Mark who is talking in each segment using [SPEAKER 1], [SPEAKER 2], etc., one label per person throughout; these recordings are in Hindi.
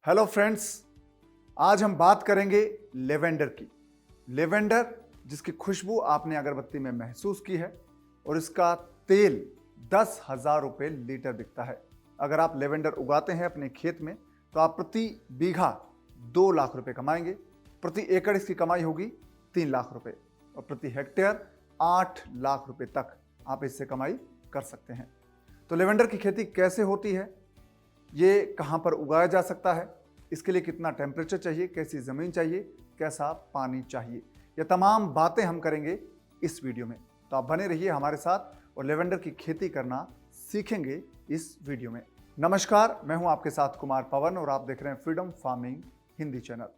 [SPEAKER 1] हेलो फ्रेंड्स, आज हम बात करेंगे लेवेंडर की। लेवेंडर जिसकी खुशबू आपने अगरबत्ती में महसूस की है और इसका तेल 10,000 रुपये लीटर बिकता है। अगर आप लेवेंडर उगाते हैं अपने खेत में तो आप प्रति बीघा 2 लाख रुपए कमाएंगे, प्रति एकड़ इसकी कमाई होगी 3 लाख रुपए और प्रति हेक्टेयर 8 लाख रुपए तक आप इससे कमाई कर सकते हैं। तो लेवेंडर की खेती कैसे होती है, ये कहाँ पर उगाया जा सकता है, इसके लिए कितना टेम्परेचर चाहिए, कैसी ज़मीन चाहिए, कैसा पानी चाहिए, ये तमाम बातें हम करेंगे इस वीडियो में। तो आप बने रहिए हमारे साथ और लेवेंडर की खेती करना सीखेंगे इस वीडियो में। नमस्कार, मैं हूं आपके साथ कुमार पवन और आप देख रहे हैं फ्रीडम फार्मिंग हिंदी चैनल।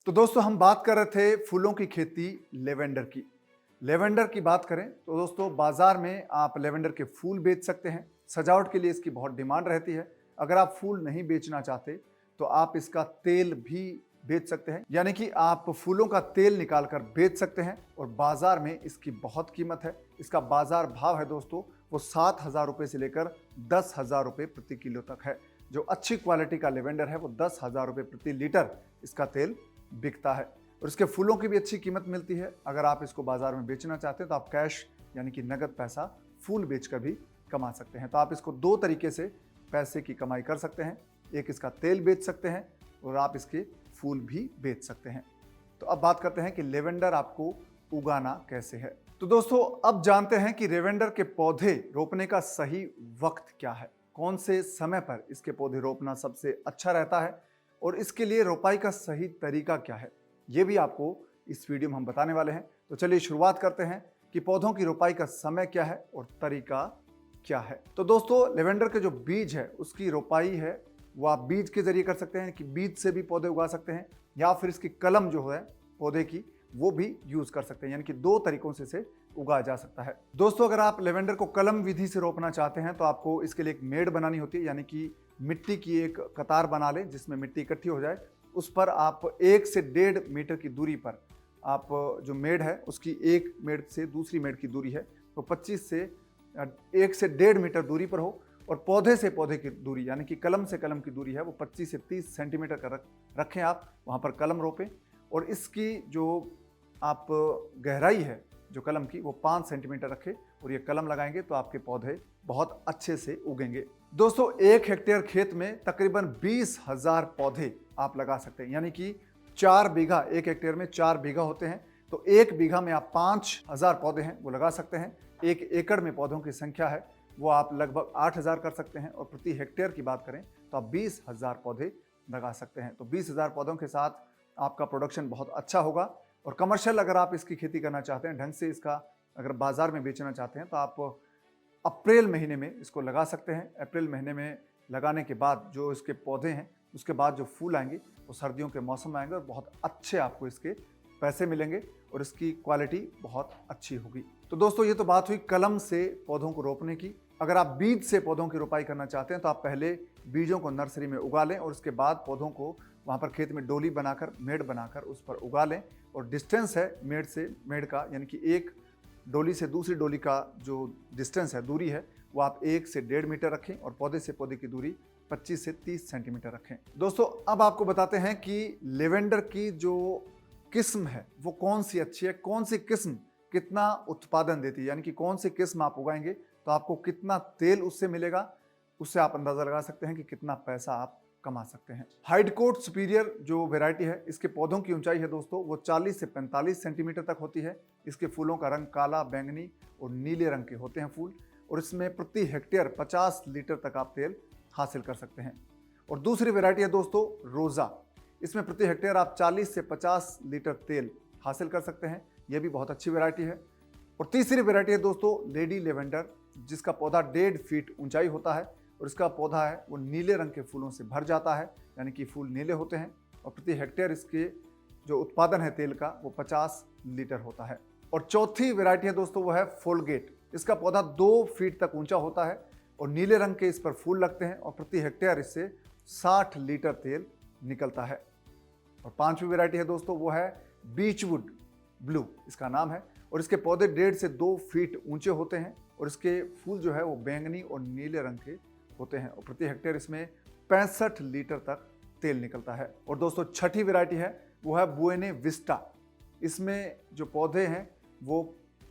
[SPEAKER 1] तो दोस्तों, हम बात कर रहे थे फूलों की खेती लेवेंडर की। लेवेंडर की बात करें तो दोस्तों, बाजार में आप लेवेंडर के फूल बेच सकते हैं। सजावट के लिए इसकी बहुत डिमांड रहती है। अगर आप फूल नहीं बेचना चाहते तो आप इसका तेल भी बेच सकते हैं, यानी कि आप फूलों का तेल निकाल कर बेच सकते हैं और बाजार में इसकी बहुत कीमत है। इसका बाजार भाव है दोस्तों, वो 7,000 रुपये से लेकर 10,000 रुपये प्रति किलो तक है। जो अच्छी क्वालिटी का लेवेंडर है वो 10,000 रुपये प्रति लीटर इसका तेल बिकता है और इसके फूलों की भी अच्छी कीमत मिलती है। अगर आप इसको बाजार में बेचना चाहते हैं तो आप कैश यानी कि नगद पैसा फूल बेचकर भी कमा सकते हैं। तो आप इसको 2 तरीके से पैसे की कमाई कर सकते हैं। एक, इसका तेल बेच सकते हैं और आप इसके फूल भी बेच सकते हैं। तो अब बात करते हैं कि लेवेंडर आपको उगाना कैसे है। तो दोस्तों, अब जानते हैं कि लेवेंडर के पौधे रोपने का सही वक्त क्या है, कौन से समय पर इसके पौधे रोपना सबसे अच्छा रहता है और इसके लिए रोपाई का सही तरीका क्या है, ये भी आपको इस वीडियो में हम बताने वाले हैं। तो चलिए शुरुआत करते हैं कि पौधों की रोपाई का समय क्या है और तरीका क्या है। तो दोस्तों, लेवेंडर के जो बीज है उसकी रोपाई है वो आप बीज के जरिए कर सकते हैं कि बीज से भी पौधे उगा सकते हैं, या फिर इसकी कलम जो है पौधे की वो भी यूज कर सकते हैं, यानी कि 2 तरीकों से इसे उगाया जा सकता है। दोस्तों, अगर आप लेवेंडर को कलम विधि से रोपना चाहते हैं तो आपको इसके लिए एक मेड़ बनानी होती है, यानी कि मिट्टी की एक कतार बना लें जिसमें मिट्टी इकट्ठी हो जाए। उस पर आप 1 से 1.5 मीटर की दूरी पर आप जो मेड़ है उसकी एक मेड़ से दूसरी मेड़ की दूरी है तो 25 से 1 से 1.5 मीटर दूरी पर हो और पौधे से पौधे की दूरी यानी कि कलम से कलम की दूरी है वो 25 से 30 सेंटीमीटर का रखें। आप वहाँ पर कलम रोपें और इसकी जो आप गहराई है जो कलम की वो 5 सेंटीमीटर रखें और ये कलम लगाएंगे तो आपके पौधे बहुत अच्छे से उगेंगे। दोस्तों, 1 हेक्टेयर खेत में तकरीबन 20,000 पौधे आप लगा सकते हैं, यानी कि 4 बीघा, 1 हेक्टेयर में 4 बीघा होते हैं तो 1 बीघा में आप 5,000 पौधे हैं वो लगा सकते हैं। 1 एकड़ में पौधों की संख्या है वो आप लगभग 8,000 कर सकते हैं और प्रति हेक्टेयर की बात करें तो आप 20,000 पौधे लगा सकते हैं। तो 20,000 पौधों के साथ आपका प्रोडक्शन बहुत अच्छा होगा। और कमर्शियल अगर आप इसकी खेती करना चाहते हैं, ढंग से इसका अगर बाजार में बेचना चाहते हैं तो आप अप्रैल महीने में इसको लगा सकते हैं। अप्रैल महीने में लगाने के बाद जो इसके पौधे हैं उसके बाद जो फूल आएंगे वो सर्दियों के मौसम में आएंगे और बहुत अच्छे आपको इसके पैसे मिलेंगे और इसकी क्वालिटी बहुत अच्छी होगी। तो दोस्तों, ये तो बात हुई कलम से पौधों को रोपने की। अगर आप बीज से पौधों की रोपाई करना चाहते हैं तो आप पहले बीजों को नर्सरी में उगा लें और उसके बाद पौधों को वहाँ पर खेत में डोली बनाकर, मेड़ बनाकर उस पर उगा लें। और डिस्टेंस है मेड़ से मेड़ का, यानी कि एक डोली से दूसरी डोली का जो डिस्टेंस है, दूरी है, वो आप 1 से 1.5 मीटर रखें और पौधे से पौधे की दूरी 25 से 30 सेंटीमीटर रखें। दोस्तों, अब आपको बताते हैं कि लेवेंडर की जो किस्म है वो कौन सी अच्छी है, कौन सी किस्म कितना उत्पादन देती है, यानी कि कौन सी किस्म आप उगाएंगे तो आपको कितना तेल उससे मिलेगा, उससे आप अंदाज़ा लगा सकते हैं कि कितना पैसा आप कमा सकते हैं। हाइडकोट सुपीरियर जो वैरायटी है, इसके पौधों की ऊंचाई है दोस्तों वो 40 से 45 सेंटीमीटर तक होती है। इसके फूलों का रंग काला, बैंगनी और नीले रंग के होते हैं फूल और इसमें प्रति हेक्टेयर 50 लीटर तक आप तेल हासिल कर सकते हैं। और दूसरी वैरायटी है दोस्तों रोज़ा, इसमें प्रति हेक्टेयर आप 40 से 50 लीटर तेल हासिल कर सकते हैं। यह भी बहुत अच्छी वैरायटी है। और तीसरी वैरायटी है दोस्तों लेडी लेवेंडर, जिसका पौधा 1.5 फीट ऊंचाई होता है और इसका पौधा है वो नीले रंग के फूलों से भर जाता है, यानी कि फूल नीले होते हैं और प्रति हेक्टेयर इसके जो उत्पादन है तेल का वो 50 लीटर होता है। और चौथी वैरायटी है दोस्तों वो है फोलगेट, इसका पौधा 2 फीट तक ऊंचा होता है और नीले रंग के इस पर फूल लगते हैं और प्रति हेक्टेयर इससे 60 लीटर तेल निकलता है। और 5वीं वैरायटी है दोस्तों वो है बीचवुड ब्लू, इसका नाम है और इसके पौधे 1.5 से 2 फीट ऊंचे होते हैं और इसके फूल जो है वो बैंगनी और नीले रंग के होते हैं और प्रति हेक्टेयर इसमें 65 लीटर तक तेल निकलता है। और दोस्तों छठी वैरायटी है वो है बुएना विस्टा। इसमें जो पौधे हैं वो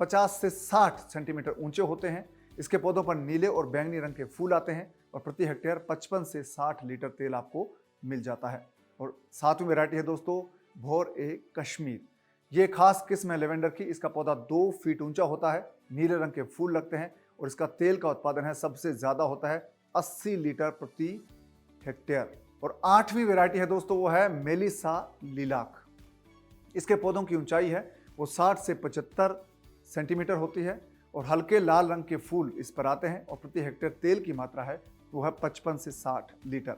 [SPEAKER 1] 50 से 60 सेंटीमीटर ऊंचे होते हैं। इसके पौधों पर नीले और बैंगनी रंग के फूल आते हैं और प्रति हेक्टेयर 55 से 60 लीटर तेल आपको मिल जाता है। और 7वीं वैरायटी है दोस्तों भोर-ए-कश्मीर। ये खास किस्म है लेवेंडर की। इसका पौधा 2 फीट ऊंचा होता है, नीले रंग के फूल लगते हैं और इसका तेल का उत्पादन है सबसे ज्यादा होता है 80 लीटर प्रति हेक्टेयर। और 8वीं वैरायटी है दोस्तों वो है मेलिसा लिलाक। इसके पौधों की ऊंचाई है वो 60 से 75 सेंटीमीटर होती है और हल्के लाल रंग के फूल इस पर आते हैं और प्रति हेक्टेयर तेल की मात्रा है वो है 55 से 60 लीटर।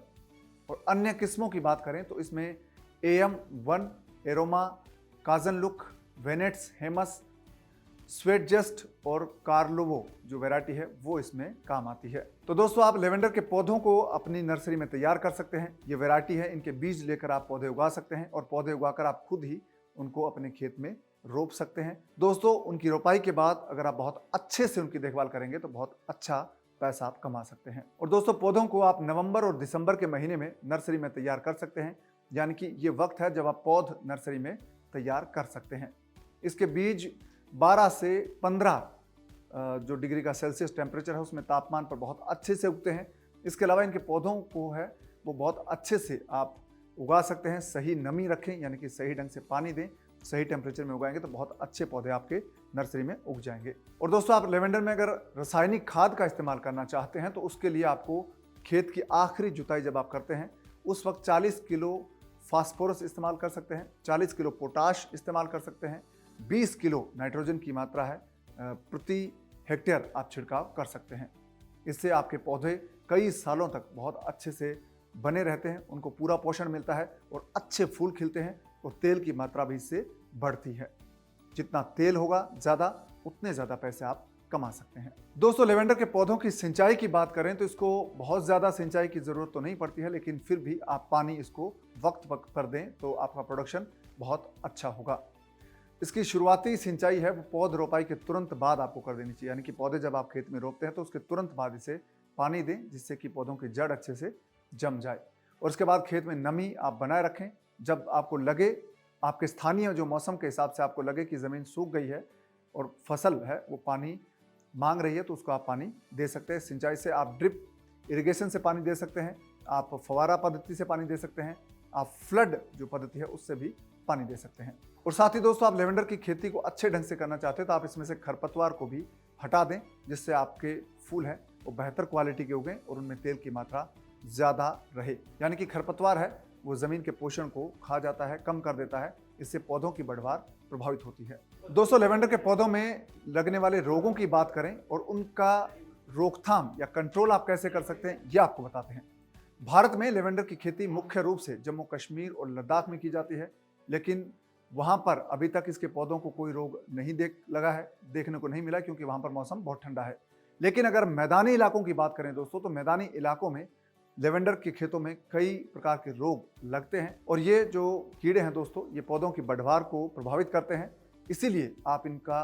[SPEAKER 1] और अन्य किस्मों की बात करें तो इसमें AM1, एरोमा, काजनलुक, वेनेट्स, हेमस, स्वेटजस्ट और कार्लोवो जो वैरायटी है वो इसमें काम आती है। तो दोस्तों आप लेवेंडर के पौधों को अपनी नर्सरी में तैयार कर सकते हैं। ये वैरायटी है, इनके बीज लेकर आप पौधे उगा सकते हैं और पौधे उगाकर आप खुद ही उनको अपने खेत में रोप सकते हैं। दोस्तों उनकी रोपाई के बाद अगर आप बहुत अच्छे से उनकी देखभाल करेंगे तो बहुत अच्छा पैसा आप कमा सकते हैं। और दोस्तों पौधों को आप नवंबर और दिसंबर के महीने में नर्सरी में तैयार कर सकते हैं, यानी कि ये वक्त है जब आप पौध नर्सरी में तैयार कर सकते हैं। इसके बीज 12 से 15 जो डिग्री का सेल्सियस टेम्परेचर है उसमें तापमान पर बहुत अच्छे से उगते हैं। इसके अलावा इनके पौधों को है वो बहुत अच्छे से आप उगा सकते हैं। सही नमी रखें, यानी कि सही ढंग से पानी दें, सही टेम्परेचर में उगाएंगे तो बहुत अच्छे पौधे आपके नर्सरी में उग जाएंगे। और दोस्तों आप लेवेंडर में अगर रासायनिक खाद का इस्तेमाल करना चाहते हैं तो उसके लिए आपको खेत की आखिरी जुताई जब आप करते हैं उस वक्त 40 किलो फास्फोरस इस्तेमाल कर सकते हैं, 40 किलो पोटाश इस्तेमाल कर सकते हैं, 20 किलो नाइट्रोजन की मात्रा है प्रति हेक्टेयर आप छिड़काव कर सकते हैं। इससे आपके पौधे कई सालों तक बहुत अच्छे से बने रहते हैं, उनको पूरा पोषण मिलता है और अच्छे फूल खिलते हैं और तेल की मात्रा भी इससे बढ़ती है। जितना तेल होगा ज़्यादा उतने ज़्यादा पैसे आप कमा सकते हैं। दोस्तों लेवेंडर के पौधों की सिंचाई की बात करें तो इसको बहुत ज़्यादा सिंचाई की ज़रूरत तो नहीं पड़ती है, लेकिन फिर भी आप पानी इसको वक्त वक्त पर दें तो आपका प्रोडक्शन बहुत अच्छा होगा। इसकी शुरुआती सिंचाई है वो पौध रोपाई के तुरंत बाद आपको कर देनी चाहिए, यानी कि पौधे जब आप खेत में रोपते हैं तो उसके तुरंत बाद इसे पानी दें जिससे कि पौधों की जड़ अच्छे से जम जाए। और उसके बाद खेत में नमी आप बनाए रखें। जब आपको लगे, आपके स्थानीय जो मौसम के हिसाब से आपको लगे कि ज़मीन सूख गई है और फसल है वो पानी मांग रही है तो उसको आप पानी दे सकते हैं। सिंचाई से आप ड्रिप इरिगेशन से पानी दे सकते हैं, आप फवारा पद्धति से पानी दे सकते हैं, आप फ्लड जो पद्धति है उससे भी पानी दे सकते हैं। और साथ ही दोस्तों आप लेवेंडर की खेती को अच्छे ढंग से करना चाहते हैं तो आप इसमें से खरपतवार को भी हटा दें जिससे आपके फूल हैं वो बेहतर क्वालिटी के उगें और उनमें तेल की मात्रा ज़्यादा रहे। यानी कि खरपतवार है वो ज़मीन के पोषण को खा जाता है, कम कर देता है, इससे पौधों की बढ़वार प्रभावित होती है। दोस्तों लेवेंडर के पौधों में लगने वाले रोगों की बात करें और उनका रोकथाम या कंट्रोल आप कैसे कर सकते हैं ये आपको बताते हैं। भारत में लेवेंडर की खेती मुख्य रूप से जम्मू कश्मीर और लद्दाख में की जाती है, लेकिन वहाँ पर अभी तक इसके पौधों को कोई रोग नहीं देखने को नहीं मिला क्योंकि वहाँ पर मौसम बहुत ठंडा है। लेकिन अगर मैदानी इलाकों की बात करें दोस्तों तो मैदानी इलाकों में लेवेंडर के खेतों में कई प्रकार के रोग लगते हैं और ये जो कीड़े हैं दोस्तों ये पौधों की बढ़वार को प्रभावित करते हैं। इसीलिए आप इनका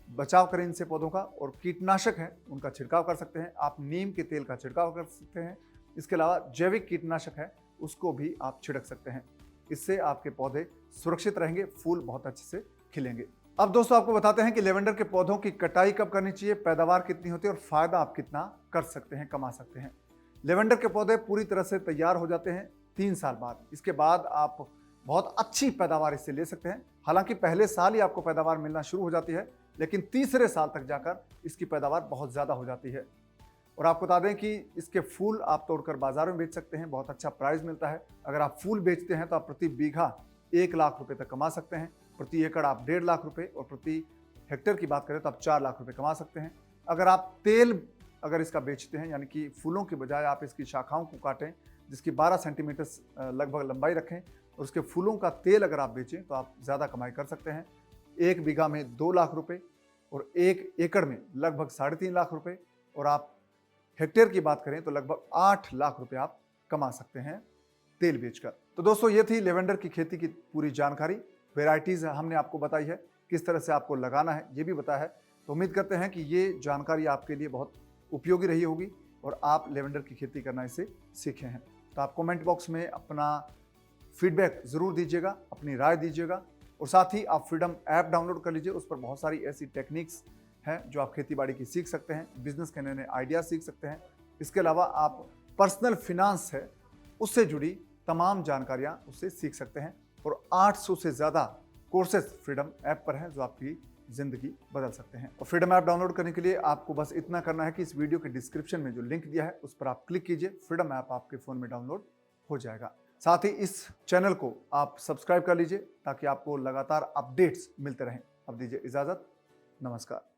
[SPEAKER 1] बचाव करें इनसे पौधों का, और कीटनाशक है उनका छिड़काव कर सकते हैं। आप नीम के तेल का छिड़काव कर सकते हैं। इसके अलावा जैविक कीटनाशक है उसको भी आप छिड़क सकते हैं। इससे आपके पौधे सुरक्षित रहेंगे, फूल बहुत अच्छे से खिलेंगे। अब दोस्तों आपको बताते हैं कि लेवेंडर के पौधों की कटाई कब करनी चाहिए, पैदावार कितनी होती है और फायदा आप कितना कर सकते हैं, कमा सकते हैं। लेवेंडर के पौधे पूरी तरह से तैयार हो जाते हैं 3 साल बाद। इसके बाद आप बहुत अच्छी पैदावार इससे ले सकते हैं। हालांकि पहले साल ही आपको पैदावार मिलना शुरू हो जाती है, लेकिन तीसरे साल तक जाकर इसकी पैदावार बहुत ज़्यादा हो जाती है। और आपको बता दें कि इसके फूल आप तोड़कर बाजार में बेच सकते हैं, बहुत अच्छा प्राइस मिलता है। अगर आप फूल बेचते हैं तो आप प्रति बीघा 1 लाख रुपए तक कमा सकते हैं, प्रति एकड़ आप 1.5 लाख रुपए और प्रति हेक्टेयर की बात करें तो आप 4 लाख रुपए कमा सकते हैं। अगर आप तेल इसका बेचते हैं, यानी कि फूलों के बजाय आप इसकी शाखाओं को काटें जिसकी 12 सेंटीमीटर लगभग लंबाई रखें और उसके फूलों का तेल अगर आप बेचें तो आप ज़्यादा कमाई कर सकते हैं। 1 बीघा में 2 लाख रुपए और 1 एकड़ में लगभग 3.5 लाख रुपए, और आप हेक्टेयर की बात करें तो लगभग 8 लाख रुपए आप कमा सकते हैं तेल बेचकर। तो दोस्तों ये थी लेवेंडर की खेती की पूरी जानकारी। वेराइटीज़ हमने आपको बताई है। किस तरह से आपको लगाना है ये भी बताया है। तो उम्मीद करते हैं कि ये जानकारी आपके लिए बहुत उपयोगी रही होगी और आप लेवेंडर की खेती करना इसे सीखे हैं। तो आप कमेंट बॉक्स में अपना फीडबैक ज़रूर दीजिएगा, अपनी राय दीजिएगा और साथ ही आप फ्रीडम ऐप डाउनलोड कर लीजिए। उस पर बहुत सारी ऐसी टेक्निक्स हैं जो आप खेती बाड़ी की सीख सकते हैं, बिजनेस के नए नए आइडिया सीख सकते हैं। इसके अलावा आप पर्सनल फिनांस है उससे जुड़ी तमाम जानकारियाँ उससे सीख सकते हैं और 800 से ज़्यादा कोर्सेज फ्रीडम ऐप पर हैं जो आपकी ज़िंदगी बदल सकते हैं। और फ्रीडम ऐप डाउनलोड करने के लिए आपको बस इतना करना है कि इस वीडियो के डिस्क्रिप्शन में जो लिंक दिया है उस पर आप क्लिक कीजिए, फ्रीडम ऐप आपके फ़ोन में डाउनलोड हो जाएगा। साथ ही इस चैनल को आप सब्सक्राइब कर लीजिए ताकि आपको लगातार अपडेट्स मिलते रहें। अब दीजिए इजाज़त, नमस्कार।